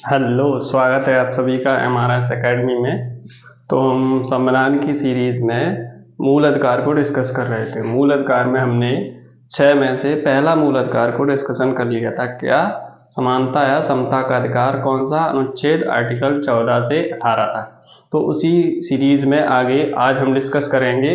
Hello, स्वागत है आप सभी का एमआरएस एकेडमी में। तो हम संविधान की सीरीज में मूल अधिकार को डिस्कस कर रहे थे। मूल अधिकार में हमने 6 में से पहला मूल अधिकार को डिस्कशन कर लिया था। क्या? समानता या समता का अधिकार। कौन सा? अनुच्छेद आर्टिकल 14 से 18 तक। तो उसी सीरीज में आगे आज हम डिस्कस करेंगे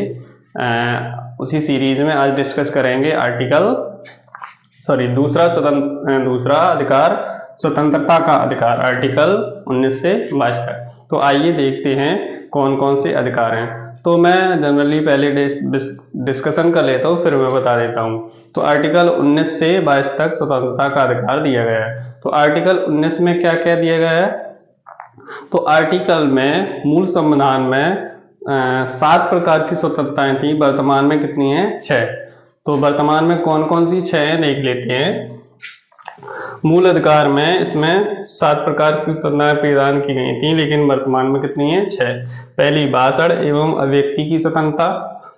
दूसरा अधिकार, स्वतंत्रता का अधिकार, आर्टिकल 19 से 22 तक। तो आइए देखते हैं कौन कौन से अधिकार हैं। तो मैं जनरली पहले डिस्कशन कर लेता हूँ, फिर मैं बता देता हूँ। तो आर्टिकल 19 से 22 तक स्वतंत्रता का अधिकार दिया गया है। तो आर्टिकल 19 में क्या क्या दिया गया है? तो आर्टिकल में मूल संविधान में 7 प्रकार की स्वतंत्रताएं थी। वर्तमान में कितनी हैं? 6। तो वर्तमान में कौन कौन सी 6 हैं देख लेते हैं। मूल अधिकार में इसमें 7 प्रकार की स्वतंत्रताएं प्रदान की गई थी, लेकिन वर्तमान में कितनी है? 6। पहली, भाषण एवं अभिव्यक्ति की स्वतंत्रता।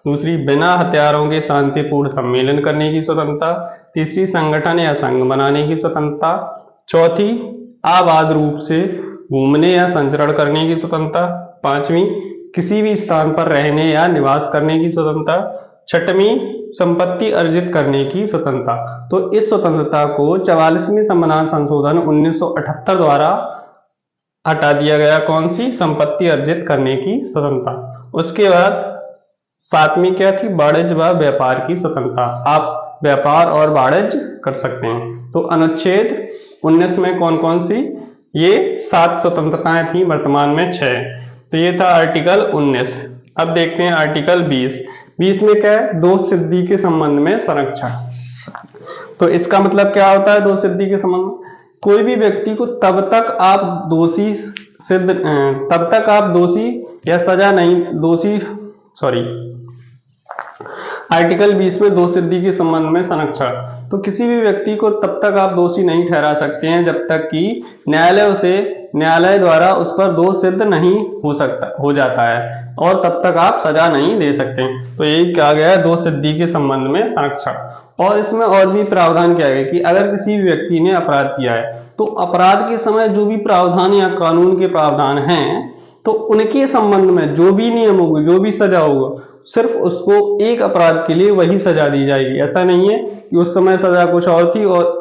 दूसरी, बिना हथियारों के शांतिपूर्ण सम्मेलन करने की स्वतंत्रता। तीसरी, संगठन या संघ बनाने की स्वतंत्रता। चौथी, आबाद रूप से घूमने या संचरण करने की स्वतंत्रता। पांचवी, किसी भी स्थान पर रहने या निवास करने की स्वतंत्रता। छठवीं, संपत्ति अर्जित करने की स्वतंत्रता। तो इस स्वतंत्रता को 44वें संविधान संशोधन 1978 द्वारा हटा दिया गया। कौन सी? संपत्ति अर्जित करने की स्वतंत्रता। उसके बाद 7वीं क्या थी? वाणिज्य व व्यापार की स्वतंत्रता। आप व्यापार और वाणिज्य कर सकते हैं। तो अनुच्छेद 19 में कौन कौन सी? ये 7 स्वतंत्रताएं थी, वर्तमान में 6। तो ये था आर्टिकल 19। अब देखते हैं आर्टिकल 20। 20 में क्या है? दोष सिद्धि के संबंध में संरक्षण। तो इसका मतलब क्या होता है? दोष सिद्धि के संबंध में कोई भी व्यक्ति को तब तक आप दोषी या सजा नहीं आर्टिकल 20 में दोष सिद्धि के संबंध में संरक्षण। तो किसी भी व्यक्ति को तब तक आप दोषी नहीं ठहरा सकते हैं जब तक कि न्यायालय द्वारा उस पर दोष सिद्ध नहीं हो जाता है, और तब तक आप सजा नहीं दे सकते। तो यही कहा गया है, दोष सिद्धि के संबंध में संरक्षण। और इसमें और भी प्रावधान किया गया कि अगर किसी व्यक्ति ने अपराध किया है तो अपराध के समय जो भी प्रावधान या कानून के प्रावधान हैं, तो उनके संबंध में जो भी नियम होगा, जो भी सजा होगा, सिर्फ उसको एक अपराध के लिए वही सजा दी जाएगी। ऐसा नहीं है कि उस समय सजा कुछ और थी और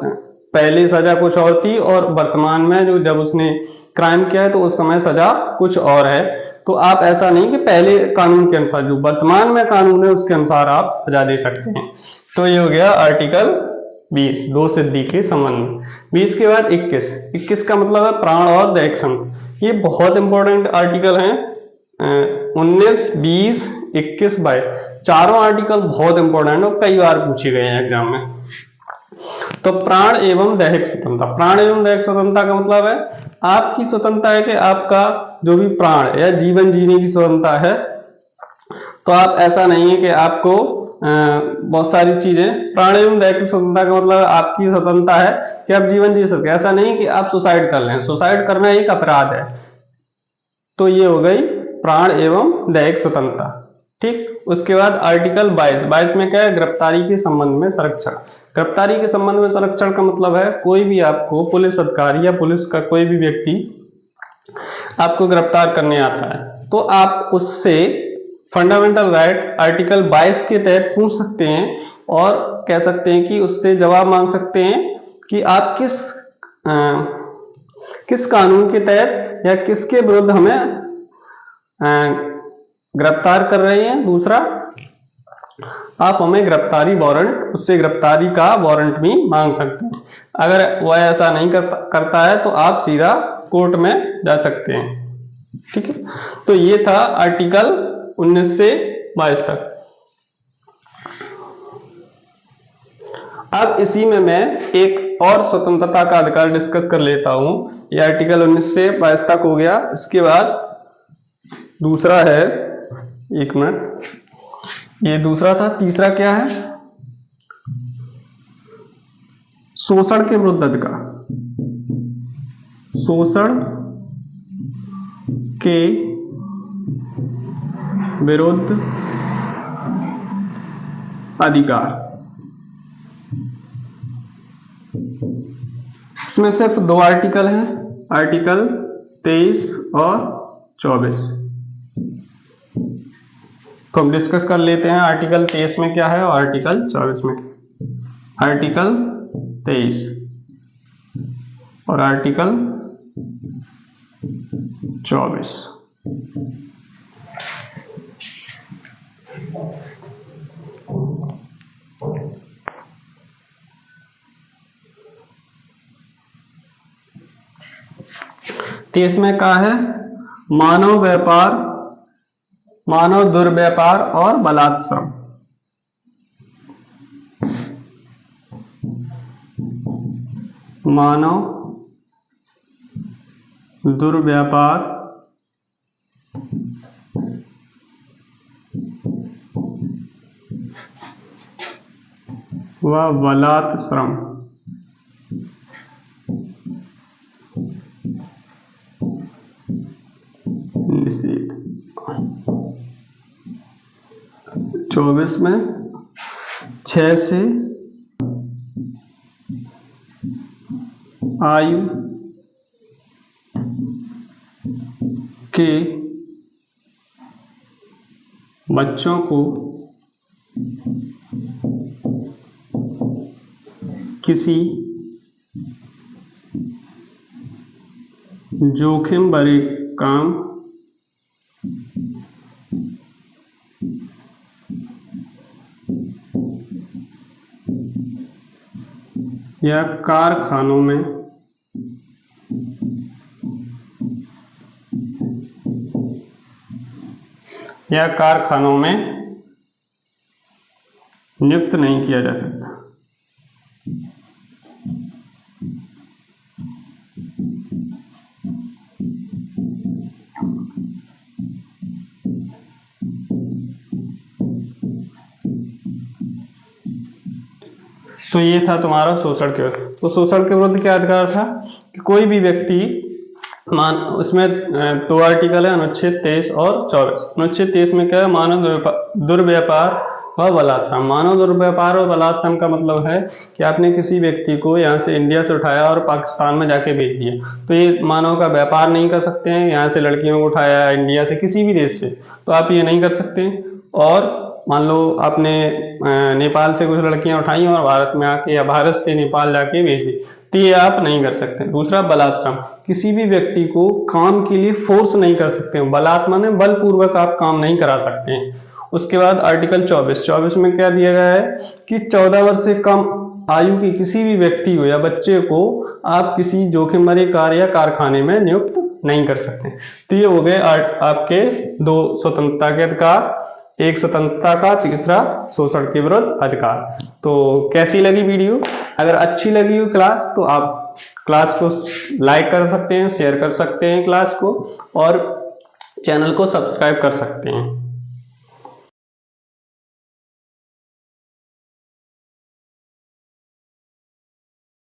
पहले सजा कुछ और थी, और वर्तमान में जब उसने क्राइम किया है तो उस समय सजा कुछ और है। तो आप ऐसा नहीं कि पहले कानून के अनुसार, जो वर्तमान में कानून है उसके अनुसार आप सजा दे सकते हैं। तो ये हो गया आर्टिकल 20, दोष सिद्धि के संबंध में। 20 के बाद 21 का मतलब है प्राण और दैहिक संघ। ये बहुत इंपॉर्टेंट आर्टिकल हैं। 19, 20, 21, 22 चारों आर्टिकल बहुत इंपॉर्टेंट है और कई बार पूछे गए हैं एग्जाम में। तो प्राण एवं दैहिक स्वतंत्रता। प्राण एवं दैहिक स्वतंत्रता का मतलब है आपकी स्वतंत्रता है कि आपका जो भी प्राण या जीवन जीने की स्वतंत्रता है। तो आप ऐसा नहीं है कि आपको बहुत सारी चीजें, प्राण एवं दैहिक स्वतंत्रता का मतलब आपकी स्वतंत्रता है कि आप जीवन जी सकते। ऐसा नहीं कि आप सुसाइड कर लें, सुसाइड करना एक अपराध है। तो ये हो गई प्राण एवं दैहिक स्वतंत्रता। ठीक। उसके बाद आर्टिकल 22 में क्या है? गिरफ्तारी के संबंध में संरक्षण। गिरफ्तारी के संबंध में संरक्षण का मतलब है कोई भी आपको पुलिस अधिकारी या पुलिस का कोई भी व्यक्ति आपको गिरफ्तार करने आता है तो आप उससे फंडामेंटल राइट आर्टिकल 22 के तहत पूछ सकते हैं और कह सकते हैं कि उससे जवाब मांग सकते हैं कि आप किस कानून के तहत या किसके विरुद्ध हमें गिरफ्तार कर रहे हैं। दूसरा, आप हमें गिरफ्तारी वारंट, उससे गिरफ्तारी का वारंट भी मांग सकते हैं। अगर वह ऐसा नहीं करता है तो आप सीधा कोर्ट में जा सकते हैं। ठीक है। तो ये था आर्टिकल 19 से 22 तक। अब इसी में मैं एक और स्वतंत्रता का अधिकार डिस्कस कर लेता हूं। ये आर्टिकल 19 से 22 तक हो गया। इसके बाद दूसरा है, एक मिनट, ये दूसरा था। तीसरा क्या है? शोषण के विरुद्ध अधिकार। शोषण के विरुद्ध अधिकार। इसमें सिर्फ 2 आर्टिकल हैं। आर्टिकल 23 और 24। तो हम डिस्कस कर लेते हैं आर्टिकल 23 में क्या है और आर्टिकल 24 में। आर्टिकल 23 और आर्टिकल 24। तो इसमें क्या है, मानव व्यापार, मानव दुर्व्यापार और बलात्श्रम। मानव दुर्व्यापार व बलात्श्रम। निषेध। 24 में 6 से आयु के बच्चों को किसी जोखिम भरे काम या कारखानों में नियुक्त नहीं किया जा सकता। तो ये था तुम्हारा शोषण के विरुद्ध। तो शोषण के विरुद्ध क्या अधिकार था कि कोई भी व्यक्ति उसमें 2 आर्टिकल है, अनुच्छेद 23 और 24। अनुच्छेद 23 में क्या है, मानव दुर्व्यापार व बलात्श्रम। मानव दुर्व्यापार और बलात्श्रम का मतलब है कि आपने किसी व्यक्ति को यहाँ से इंडिया से उठाया और पाकिस्तान में जाके बेच दिया, तो ये मानव का व्यापार नहीं कर सकते हैं। यहाँ से लड़कियों को उठाया इंडिया से किसी भी देश से, तो आप ये नहीं कर सकते। और मान लो आपने नेपाल से कुछ लड़कियां उठाई और भारत में आके या भारत से नेपाल जाके बेच दी, तो ये आप नहीं कर सकते। दूसरा बलात्श्रम, किसी भी व्यक्ति को काम के लिए फोर्स नहीं कर सकते। बलात् माने बलपूर्वक आप काम नहीं करा सकते हैं। उसके बाद आर्टिकल 24 में क्या दिया गया है कि 14 वर्ष से कम आयु के किसी भी व्यक्ति को या बच्चे को आप किसी जोखिम भरे कार्य या कारखाने में नियुक्त नहीं कर सकते। तो ये हो गए आपके 2 स्वतंत्रता के अधिकार, एक स्वतंत्रता का, तीसरा शोषण के विरुद्ध अधिकार। तो कैसी लगी वीडियो? अगर अच्छी लगी हो क्लास तो आप क्लास को लाइक कर सकते हैं, शेयर कर सकते हैं क्लास को, और चैनल को सब्सक्राइब कर सकते हैं।